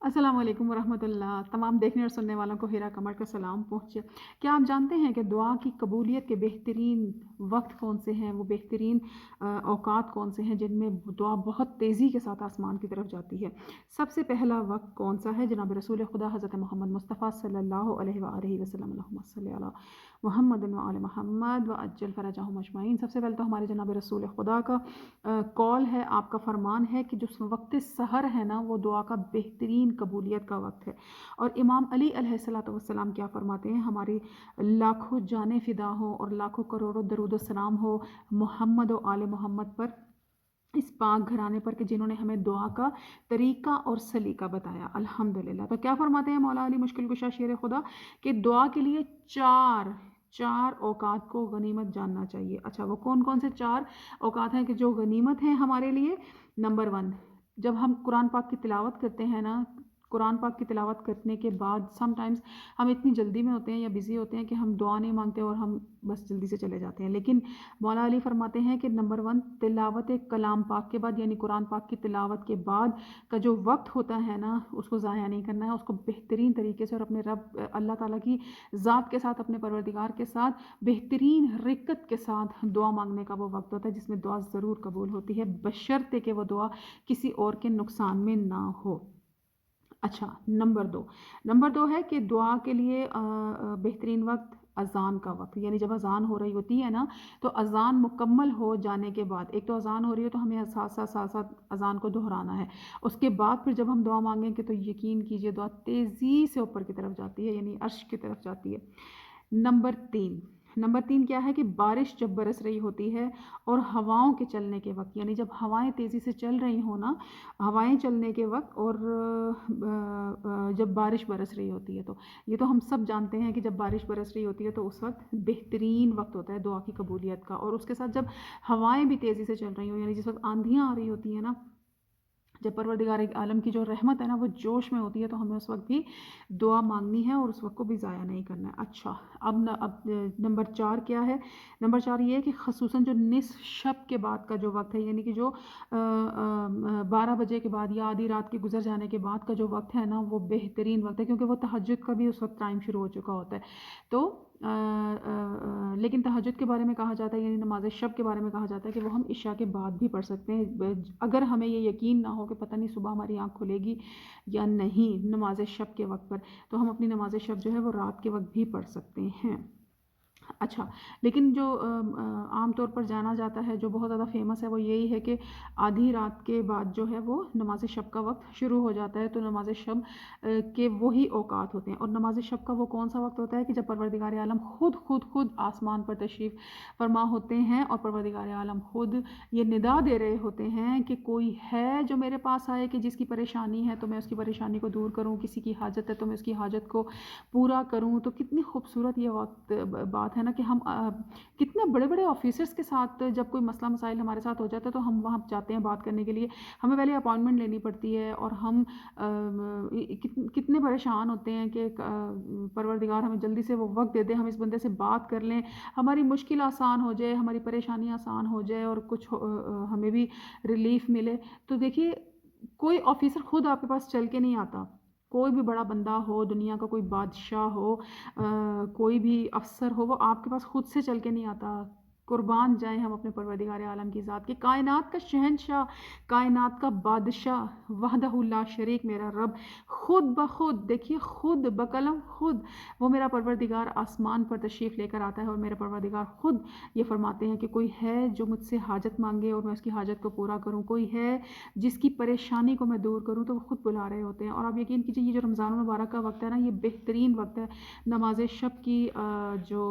السلام علیکم ورحمۃ اللہ، تمام دیکھنے اور سننے والوں کو ہیرا کمر کا سلام پہنچے۔ کیا آپ جانتے ہیں کہ دعا کی قبولیت کے بہترین وقت کون سے ہیں؟ وہ بہترین اوقات کون سے ہیں جن میں دعا بہت تیزی کے ساتھ آسمان کی طرف جاتی ہے؟ سب سے پہلا وقت کون سا ہے؟ جناب رسول خدا حضرت محمد مصطفیٰ صلی اللہ علیہ وآلہ وسلم، اللہم صلی علی محمد وآل محمد وعجل فرجہم اجمعین۔ سب سے پہلے تو ہمارے جناب رسول خدا کا کال ہے، آپ کا فرمان ہے کہ جو وقت سحر ہے نا، وہ دعا کا بہترین قبولیت کا وقت ہے۔ اور امام علی علیہ الصلوۃ والسلام کیا فرماتے ہیں؟ ہماری لاکھوں جانیں فدا ہوں اور لاکھوں کروڑوں درود و سلام ہو محمد و آل محمد پر، اس پاک گھرانے پر کہ جنہوں نے ہمیں دعا کا طریقہ اور سلیقہ بتایا، الحمدللہ۔ تو کیا فرماتے ہیں مولا علی مشکل کشا شیر خدا کہ دعا کے لیے چار اوقات کو غنیمت جاننا چاہیے۔ اچھا، وہ کون کون سے چار اوقات ہیں کہ جو غنیمت ہیں ہمارے لیے؟ نمبر 1، جب ہم قرآن پاک کی تلاوت کرتے ہیں نا، قرآن پاک کی تلاوت کرنے کے بعد سم ٹائمز ہم اتنی جلدی میں ہوتے ہیں یا بیزی ہوتے ہیں کہ ہم دعا نہیں مانگتے اور ہم بس جلدی سے چلے جاتے ہیں، لیکن مولا علی فرماتے ہیں کہ نمبر 1، تلاوت کلام پاک کے بعد، یعنی قرآن پاک کی تلاوت کے بعد کا جو وقت ہوتا ہے نا، اس کو ضائع نہیں کرنا ہے، اس کو بہترین طریقے سے اور اپنے رب اللہ تعالیٰ کی ذات کے ساتھ، اپنے پروردگار کے ساتھ بہترین رکت کے ساتھ دعا مانگنے کا وہ وقت ہوتا ہے جس میں دعا ضرور قبول ہوتی ہے، بشرطے کہ وہ دعا کسی اور کے نقصان میں نہ ہو۔ اچھا، نمبر 2 ہے کہ دعا کے لیے بہترین وقت اذان کا وقت، یعنی جب اذان ہو رہی ہوتی ہے نا، تو اذان مکمل ہو جانے کے بعد، ایک تو اذان ہو رہی ہے تو ہمیں ساتھ اذان کو دہرانا ہے، اس کے بعد پھر جب ہم دعا مانگیں گے تو یقین کیجئے دعا تیزی سے اوپر کی طرف جاتی ہے، یعنی عرش کی طرف جاتی ہے۔ نمبر 3 کیا ہے کہ بارش جب برس رہی ہوتی ہے اور ہواؤں کے چلنے کے وقت، یعنی جب ہوائیں تیزی سے چل رہی ہوں نا، ہوائیں چلنے کے وقت، اور جب بارش برس رہی ہوتی ہے، تو یہ تو ہم سب جانتے ہیں کہ جب بارش برس رہی ہوتی ہے تو اس وقت بہترین وقت ہوتا ہے دعا کی قبولیت کا، اور اس کے ساتھ جب ہوائیں بھی تیزی سے چل رہی ہوں، یعنی جس وقت آندھیاں آ رہی ہوتی ہیں نا، جب پروردگار عالم کی جو رحمت ہے نا وہ جوش میں ہوتی ہے، تو ہمیں اس وقت بھی دعا مانگنی ہے اور اس وقت کو بھی ضائع نہیں کرنا ہے۔ اچھا، اب نمبر 4 کیا ہے؟ نمبر 4 یہ ہے کہ خصوصاً جو نصف شب کے بعد کا جو وقت ہے، یعنی کہ جو 12 بجے کے بعد یا آدھی رات کے گزر جانے کے بعد کا جو وقت ہے نا، وہ بہترین وقت ہے، کیونکہ وہ تہجد کا بھی اس وقت ٹائم شروع ہو چکا ہوتا ہے۔ تو لیکن تہجد کے بارے میں کہا جاتا ہے، یعنی نماز شب کے بارے میں کہا جاتا ہے کہ وہ ہم عشاء کے بعد بھی پڑھ سکتے ہیں، اگر ہمیں یہ یقین نہ ہو کہ پتہ نہیں صبح ہماری آنکھ کھلے گی یا نہیں نماز شب کے وقت پر، تو ہم اپنی نماز شب جو ہے وہ رات کے وقت بھی پڑھ سکتے ہیں۔ اچھا، لیکن جو عام طور پر جانا جاتا ہے، جو بہت زیادہ فیمس ہے، وہ یہی ہے کہ آدھی رات کے بعد جو ہے وہ نماز شب کا وقت شروع ہو جاتا ہے، تو نماز شب کے وہی اوقات ہوتے ہیں۔ اور نماز شب کا وہ کون سا وقت ہوتا ہے کہ جب پروردگار عالم خود آسمان پر تشریف فرما ہوتے ہیں، اور پروردگار عالم خود یہ ندا دے رہے ہوتے ہیں کہ کوئی ہے جو میرے پاس آئے کہ جس کی پریشانی ہے تو میں اس کی پریشانی کو دور کروں، کسی کی حاجت ہے تو میں اس کی حاجت کو پورا کروں۔ تو کتنی خوبصورت یہ وقت بات ہے نا کہ ہم کتنے بڑے بڑے آفیسرز کے ساتھ جب کوئی مسئلہ مسائل ہمارے ساتھ ہو جاتا ہے تو ہم وہاں جاتے ہیں بات کرنے کے لیے، ہمیں پہلے اپائنٹمنٹ لینی پڑتی ہے، اور ہم کتنے پریشان ہوتے ہیں کہ پروردگار ہمیں جلدی سے وہ وقت دے دے، ہم اس بندے سے بات کر لیں، ہماری مشکل آسان ہو جائے، ہماری پریشانی آسان ہو جائے، اور کچھ ہمیں بھی ریلیف ملے۔ تو دیکھیے، کوئی آفیسر خود آپ کے پاس چل کے نہیں آتا، کوئی بھی بڑا بندہ ہو، دنیا کا کوئی بادشاہ ہو، کوئی بھی افسر ہو، وہ آپ کے پاس خود سے چل کے نہیں آتا۔ قربان جائیں ہم اپنے پروردگار عالم کی ذات کے، کائنات کا شہنشاہ، کائنات کا بادشاہ، وحدہ لا شریک میرا رب، خود بخود، دیکھیے خود بقلم خود وہ میرا پروردگار آسمان پر تشریف لے کر آتا ہے، اور میرا پروردگار خود یہ فرماتے ہیں کہ کوئی ہے جو مجھ سے حاجت مانگے اور میں اس کی حاجت کو پورا کروں، کوئی ہے جس کی پریشانی کو میں دور کروں، تو وہ خود بلا رہے ہوتے ہیں۔ اور آپ یقین کیجیے، یہ جو رمضان المبارک کا وقت ہے نا، یہ بہترین وقت ہے نماز شب کی جو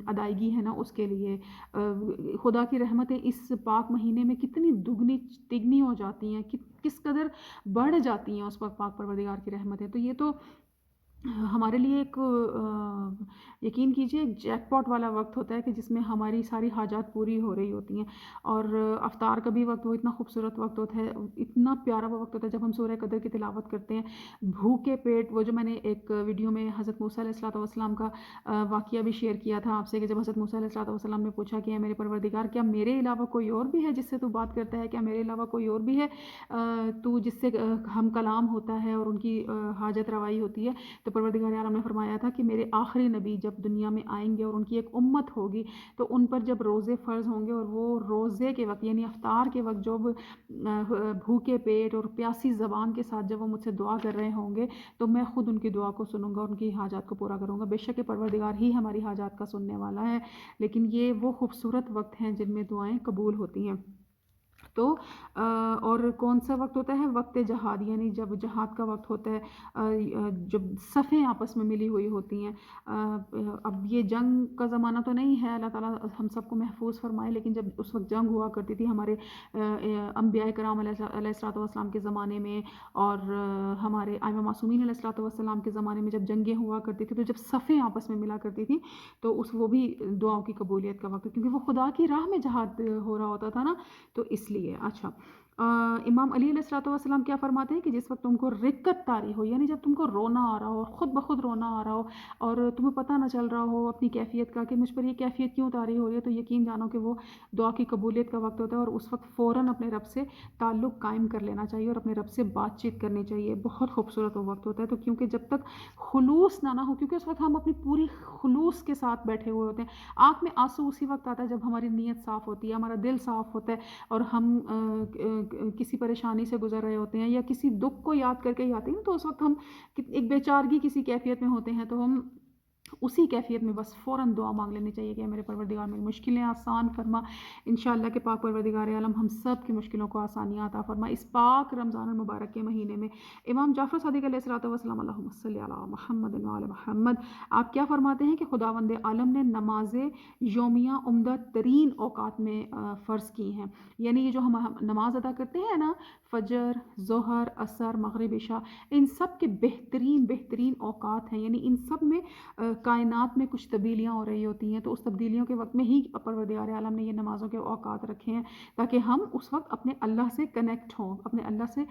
ادائیگی ہے نا اس کے لیے۔ خدا کی رحمتیں اس پاک مہینے میں کتنی دگنی تگنی ہو جاتی ہیں، کس قدر بڑھ جاتی ہیں اس وقت پاک پروردگار کی رحمتیں۔ تو یہ تو ہمارے لیے ایک یقین کیجیے ایک جیک پاٹ والا وقت ہوتا ہے کہ جس میں ہماری ساری حاجات پوری ہو رہی ہوتی ہیں، اور افطار کا بھی وقت وہ اتنا خوبصورت وقت ہوتا ہے، اتنا پیارا وہ وقت ہوتا ہے جب ہم سورہ قدر کی تلاوت کرتے ہیں بھوکے پیٹ۔ وہ جو میں نے ایک ویڈیو میں حضرت موسیٰ علیہ الصلوۃ والسلام کا واقعہ بھی شیئر کیا تھا آپ سے، کہ جب حضرت موسیٰ علیہ الصلوۃ والسلام نے پوچھا کہ اے میرے پروردگار، کیا میرے علاوہ کوئی اور بھی ہے جس سے تو بات کرتا ہے؟ کیا میرے علاوہ کوئی اور بھی ہے تو جس سے ہم کلام ہوتا ہے اور ان کی حاجت روائی ہوتی ہے؟ تو پروردگار عالم نے فرمایا تھا کہ میرے آخری نبی جب دنیا میں آئیں گے اور ان کی ایک امت ہوگی تو ان پر جب روزے فرض ہوں گے اور وہ روزے کے وقت یعنی افطار کے وقت جب بھوکے پیٹ اور پیاسی زبان کے ساتھ جب وہ مجھ سے دعا کر رہے ہوں گے تو میں خود ان کی دعا کو سنوں گا، ان کی حاجات کو پورا کروں گا۔ بے شک پروردگار ہی ہماری حاجات کا سننے والا ہے، لیکن یہ وہ خوبصورت وقت ہیں جن میں دعائیں قبول ہوتی ہیں۔ تو اور کون سا وقت ہوتا ہے؟ وقت جہاد، یعنی جب جہاد کا وقت ہوتا ہے، جب صفیں آپس میں ملی ہوئی ہوتی ہیں۔ اب یہ جنگ کا زمانہ تو نہیں ہے، اللہ تعالیٰ ہم سب کو محفوظ فرمائے، لیکن جب اس وقت جنگ ہوا کرتی تھی ہمارے انبیاء کرام علیہ الصلوۃ والسلام کے زمانے میں، اور ہمارے ائمہ معصومین علیہ الصلوۃ والسلام کے زمانے میں جب جنگیں ہوا کرتی تھی تو جب صفیں آپس میں ملا کرتی تھی تو وہ بھی دعاؤں کی قبولیت کا وقت ہے، کیونکہ وہ خدا کی راہ میں جہاد ہو رہا ہوتا تھا نا، تو اس لیے۔ اچھا، امام علی علیہ الصلوۃ والسلام کیا فرماتے ہیں کہ جس وقت تم کو رکت طاری ہو، یعنی جب تم کو رونا آ رہا ہو، خود بخود رونا آ رہا ہو، اور تمہیں پتہ نہ چل رہا ہو اپنی کیفیت کا کہ مجھ پر یہ کیفیت کیوں طاری ہو رہی ہے، تو یقین جانو کہ وہ دعا کی قبولیت کا وقت ہوتا ہے، اور اس وقت فوراً اپنے رب سے تعلق قائم کر لینا چاہیے اور اپنے رب سے بات چیت کرنی چاہیے۔ بہت خوبصورت وہ وقت ہوتا ہے، تو کیونکہ جب تک خلوص نہ ہو، کیونکہ اس وقت ہم اپنی پوری خلوص کے ساتھ بیٹھے ہوئے ہوتے ہیں، آنکھ میں آنسو اسی وقت آتا ہے جب ہماری نیت صاف ہوتی ہے، ہمارا دل صاف ہوتا ہے، اور ہم کسی پریشانی سے گزر رہے ہوتے ہیں یا کسی دکھ کو یاد کر کے ہی آتے ہیں، تو اس وقت ہم ایک بے چارگی کسی کیفیت میں ہوتے ہیں، تو ہم اسی کیفیت میں بس فوراً دعا مانگ لینی چاہیے کہ میرے پروردگار میری مشکلیں آسان فرما۔ انشاءاللہ کہ پاک پروردگار عالم ہم سب کی مشکلوں کو آسانیاں عطا فرما۔ اس پاک رمضان المبارک کے مہینے میں امام جعفر صادق علیہ الصلوۃ والسلام، اللہم صلی علی محمد وعلی محمد، آپ کیا فرماتے ہیں کہ خداوند عالم نے نماز یومیہ عمدہ ترین اوقات میں فرض کی ہیں، یعنی یہ جو ہم نماز ادا کرتے ہیں نا، فجر، ظہر، عصر، مغرب، عشاء، ان سب کے بہترین اوقات ہیں، یعنی ان سب میں کائنات میں کچھ تبدیلیاں ہو رہی ہوتی ہیں، تو اس تبدیلیوں کے وقت میں ہی پروردگار عالم نے یہ نمازوں کے اوقات رکھے ہیں تاکہ ہم اس وقت اپنے اللہ سے کنیکٹ ہوں، اپنے اللہ سے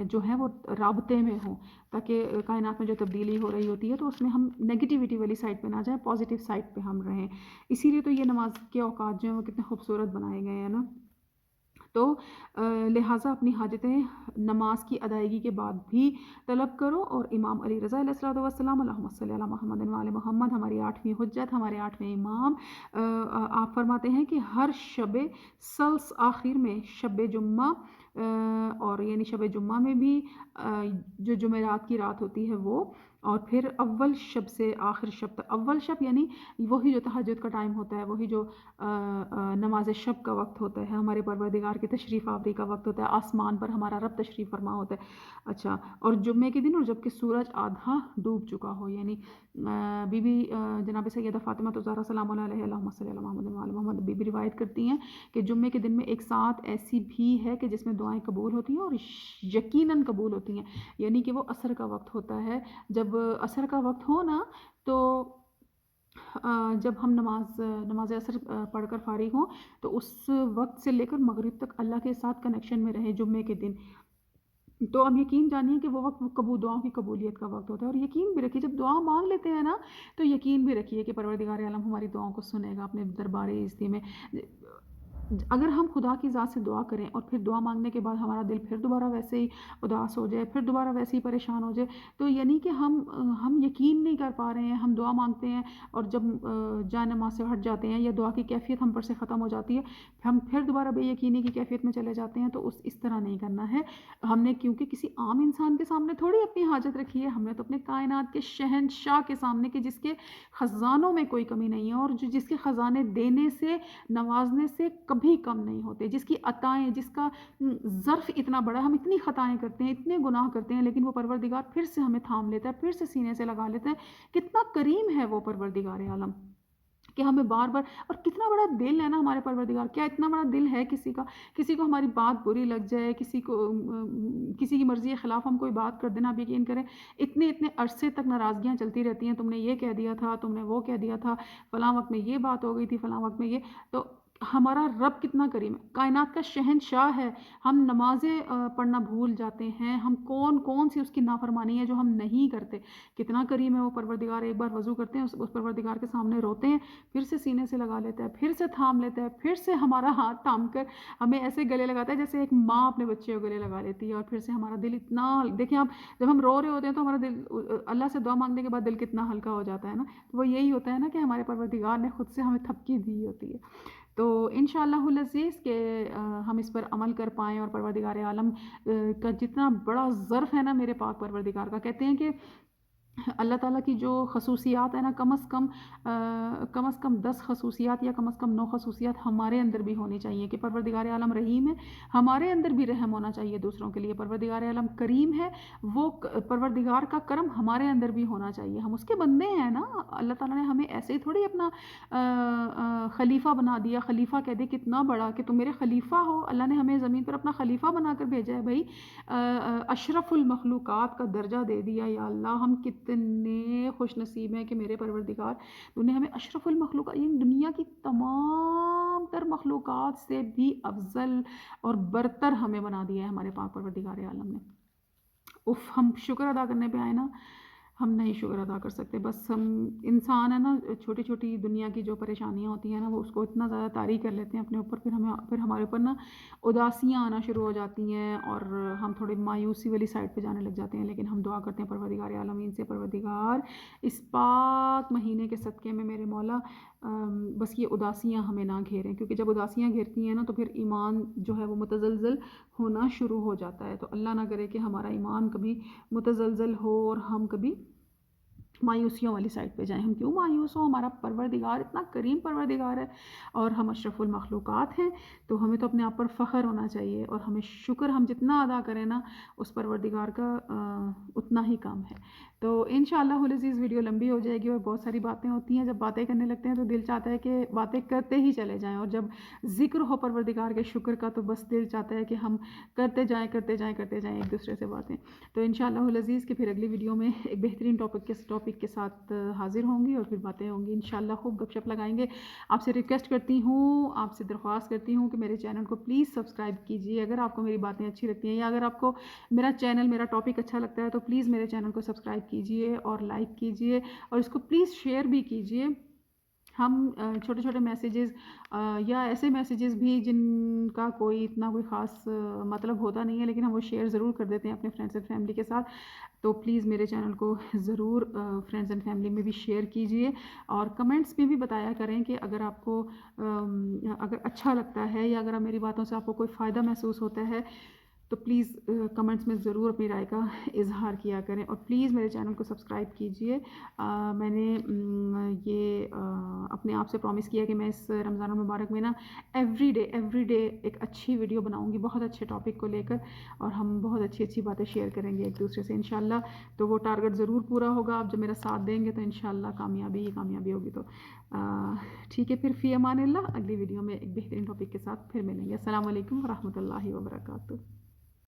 جو ہے وہ رابطے میں ہوں، تاکہ کائنات میں جو تبدیلی ہو رہی ہوتی ہے تو اس میں ہم نگیٹیوٹی والی سائڈ پہ نہ جائیں، پازیٹیو سائڈ پہ ہم رہیں۔ اسی لیے تو یہ نماز کے اوقات جو ہیں وہ کتنے خوبصورت بنائے گئے ہیں نا۔ تو لہٰذا اپنی حاجتیں نماز کی ادائیگی کے بعد بھی طلب کرو، اور امام علی رضا علیہ الصلوۃ والسلام، اللہم صلی علی محمد وعلی محمد، ہماری 8ویں حجت، ہمارے 8ویں امام، آپ فرماتے ہیں کہ ہر شب سلس آخر میں شب جمعہ، اور یعنی شب جمعہ میں بھی جو جمعرات کی رات ہوتی ہے وہ، اور پھر اول شب سے آخر شب تک، اول شب یعنی وہی جو تہجد کا ٹائم ہوتا ہے، وہی جو نماز شب کا وقت ہوتا ہے، ہمارے پروردگار کی تشریف آوری کا وقت ہوتا ہے، آسمان پر ہمارا رب تشریف فرما ہوتا ہے۔ اچھا، اور جمعے کے دن اور جب کہ سورج آدھا ڈوب چکا ہو، یعنی بی بی جناب سیدہ فاطمہ زہرا سلام اللہ علیہ، اللہم صلی علی محمد وعلی محمد، بی بی روایت کرتی ہیں کہ جمعے کے دن میں ایک ساتھ ایسی بھی ہے کہ جس میں دعائیں قبول ہوتی ہیں اور یقیناً قبول ہوتی ہیں، یعنی کہ وہ عصر کا وقت ہوتا ہے۔ جب عصر کا وقت ہو نا، تو جب ہم نماز عصر پڑھ کر فارغ ہوں تو اس وقت سے لے کر مغرب تک اللہ کے ساتھ کنیکشن میں رہیں جمعے کے دن، تو اب یقین جانیے کہ وہ وقت دعاؤں کی قبولیت کا وقت ہوتا ہے، اور یقین بھی رکھیے جب دعا مانگ لیتے ہیں نا تو یقین بھی رکھیے کہ پروردگار عالم ہماری دعاؤں کو سنے گا اپنے دربار عزتی میں۔ اگر ہم خدا کی ذات سے دعا کریں اور پھر دعا مانگنے کے بعد ہمارا دل پھر دوبارہ ویسے ہی اداس ہو جائے، پھر دوبارہ ویسے ہی پریشان ہو جائے، تو یعنی کہ ہم یقین نہیں کر پا رہے ہیں، ہم دعا مانگتے ہیں اور جب جائے نماز سے ہٹ جاتے ہیں یا دعا کی کیفیت ہم پر سے ختم ہو جاتی ہے، ہم پھر دوبارہ بے یقینی کی کیفیت میں چلے جاتے ہیں، تو اس طرح نہیں کرنا ہے ہم نے، کیونکہ کسی عام انسان کے سامنے تھوڑی اپنی حاجت رکھی ہے، ہم نے تو اپنے کائنات کے شہنشاہ کے سامنے، کہ جس کے خزانوں میں کوئی کمی نہیں ہے اور جس کے خزانے دینے سے نوازنے سے کبھی کم نہیں ہوتے، جس کی عطائیں، جس کا ظرف اتنا بڑا، ہم اتنی خطائیں کرتے ہیں، اتنے گناہ کرتے ہیں، لیکن وہ پروردگار پھر سے ہمیں تھام لیتا ہے، پھر سے سینے سے لگا لیتا ہے۔ کتنا کریم ہے وہ پروردگار عالم، کہ ہمیں بار بار، اور کتنا بڑا دل ہے نا ہمارے پروردگار، کیا اتنا بڑا دل ہے کسی کا، کسی کو ہماری بات بری لگ جائے، کسی کو کسی کی مرضی کے خلاف ہم کوئی بات کر دینا، آپ یقین کریں اتنے اتنے عرصے تک ناراضگیاں چلتی رہتی ہیں، تم نے یہ کہہ دیا تھا، تم نے وہ کہہ دیا تھا، فلاں وقت میں یہ بات ہو گئی تھی، فلاں وقت میں یہ. تو ہمارا رب کتنا کریم ہے، کائنات کا شہنشاہ ہے. ہم نمازیں پڑھنا بھول جاتے ہیں، ہم کون کون سی اس کی نافرمانی ہے جو ہم نہیں کرتے. کتنا کریم ہے وہ پروردگار. ایک بار وضو کرتے ہیں، اس پروردگار کے سامنے روتے ہیں، پھر سے سینے سے لگا لیتا ہے، پھر سے تھام لیتا ہے، پھر سے ہمارا ہاتھ تھام کر ہمیں ایسے گلے لگاتا ہے جیسے ایک ماں اپنے بچے کو گلے لگا لیتی ہے. اور پھر سے ہمارا دل اتنا، دیکھیں آپ جب ہم رو رہے ہوتے ہیں تو ہمارا دل اللہ سے دعا مانگنے کے بعد دل کتنا ہلکا ہو جاتا ہے نا. تو وہ یہی ہوتا ہے نا کہ ہمارے پروردگار نے خود سے ہمیں تھپکی دی ہوتی ہے. تو انشاءاللہ العزیز کہ ہم اس پر عمل کر پائیں، اور پروردگار عالم کا جتنا بڑا ظرف ہے نا میرے پاک پروردگار کا. کہتے ہیں کہ اللہ تعالیٰ کی جو خصوصیات ہیں نا، کم از کم 10 خصوصیات یا کم از کم 9 خصوصیات ہمارے اندر بھی ہونی چاہیے. کہ پروردگار عالم رحیم ہے، ہمارے اندر بھی رحم ہونا چاہیے دوسروں کے لیے. پروردگار عالم کریم ہے، وہ پروردگار کا کرم ہمارے اندر بھی ہونا چاہیے. ہم اس کے بندے ہیں نا. اللہ تعالیٰ نے ہمیں ایسے ہی تھوڑی اپنا خلیفہ بنا دیا. خلیفہ کہہ دے کتنا بڑا کہ تم میرے خلیفہ ہو. اللہ نے ہمیں زمین پر اپنا خلیفہ بنا کر بھیجا ہے بھائی. اشرف المخلوقات کا درجہ دے دیا. یا اللہ ہم کتنے خوش نصیب ہیں کہ میرے پروردگار تو نے ہمیں اشرف المخلوقات، یہ دنیا کی تمام تر مخلوقات سے بھی افضل اور برتر ہمیں بنا دیا ہے ہمارے پاک پروردگار عالم نے. ہم شکر ادا کرنے پہ آئے نا، ہم نہیں شکر ادا کر سکتے. بس ہم انسان ہیں نا، چھوٹی چھوٹی دنیا کی جو پریشانیاں ہوتی ہیں نا وہ اس کو اتنا زیادہ طاری کر لیتے ہیں اپنے اوپر، پھر ہمارے اوپر نا اداسیاں آنا شروع ہو جاتی ہیں، اور ہم تھوڑے مایوسی والی سائڈ پہ جانے لگ جاتے ہیں. لیکن ہم دعا کرتے ہیں پروردگار عالمین سے، پروردگار اس پاک مہینے کے صدقے میں میرے مولا بس یہ اداسیاں ہمیں نہ گھیریں. کیونکہ جب اداسیاں گھیرتی ہیں نا تو پھر ایمان جو ہے وہ متزلزل ہونا شروع ہو جاتا ہے. تو اللہ نہ کرے کہ ہمارا ایمان کبھی متزلزل ہو اور ہم کبھی مایوسیوں والی سائڈ پہ جائیں. ہم کیوں مایوس ہوں؟ ہمارا پروردگار اتنا کریم پروردگار ہے، اور ہم اشرف المخلوقات ہیں. تو ہمیں تو اپنے آپ پر فخر ہونا چاہیے، اور ہمیں شکر ہم جتنا ادا کریں نا اس پروردگار کا اتنا ہی کام ہے. تو انشاءاللہ العزیز ویڈیو لمبی ہو جائے گی، اور بہت ساری باتیں ہوتی ہیں. جب باتیں کرنے لگتے ہیں تو دل چاہتا ہے کہ باتیں کرتے ہی چلے جائیں، اور جب ذکر ہو پروردگار کے شکر کا تو بس دل چاہتا ہے کہ ہم کرتے جائیں ایک دوسرے سے باتیں. تو انشاءاللہ العزیز کہ پھر اگلی ویڈیو میں ایک بہترین ٹاپک کے ساتھ حاضر ہوں گی، اور پھر باتیں ہوں گی انشاءاللہ. خوب گپ شپ لگائیں گے. آپ سے ریکویسٹ کرتی ہوں، آپ سے درخواست کرتی ہوں کہ میرے چینل کو پلیز سبسکرائب کیجیے. اگر آپ کو میری باتیں اچھی لگتی ہیں، یا اگر آپ کو میرا چینل، میرا ٹاپک اچھا لگتا ہے، تو پلیز میرے چینل کو سبسکرائب کیجیے اور لائک کیجیے، اور اس کو پلیز شیئر بھی کیجیے. ہم چھوٹے چھوٹے میسیجز یا ایسے میسیجز بھی جن کا کوئی اتنا کوئی خاص مطلب ہوتا نہیں ہے، لیکن ہم وہ شیئر ضرور کر دیتے ہیں اپنے فرینڈس اینڈ فیملی کے ساتھ. تو پلیز میرے چینل کو ضرور فرینڈس اینڈ فیملی میں بھی شیئر کیجیے، اور کمنٹس میں بھی بتایا کریں کہ اگر آپ کو اگر اچھا لگتا ہے، یا اگر میری باتوں سے آپ کو کوئی فائدہ محسوس ہوتا ہے، تو پلیز کمنٹس میں ضرور اپنی رائے کا اظہار کیا کریں. اور پلیز میرے چینل کو سبسکرائب کیجیے. میں نے یہ اپنے آپ سے پرومس کیا کہ میں اس رمضان المبارک میں نا ایوری ڈے ایک اچھی ویڈیو بناؤں گی، بہت اچھے ٹاپک کو لے کر، اور ہم بہت اچھی باتیں شیئر کریں گے ایک دوسرے سے انشاءاللہ. تو وہ ٹارگٹ ضرور پورا ہوگا. آپ جب میرا ساتھ دیں گے تو انشاءاللہ کامیابی ہی کامیابی ہوگی. تو ٹھیک ہے، پھر فی امان اللہ. اگلی ویڈیو میں ایک بہترین ٹاپک کے ساتھ پھر ملیں گے. السلام علیکم ورحمۃ اللہ وبرکاتہ.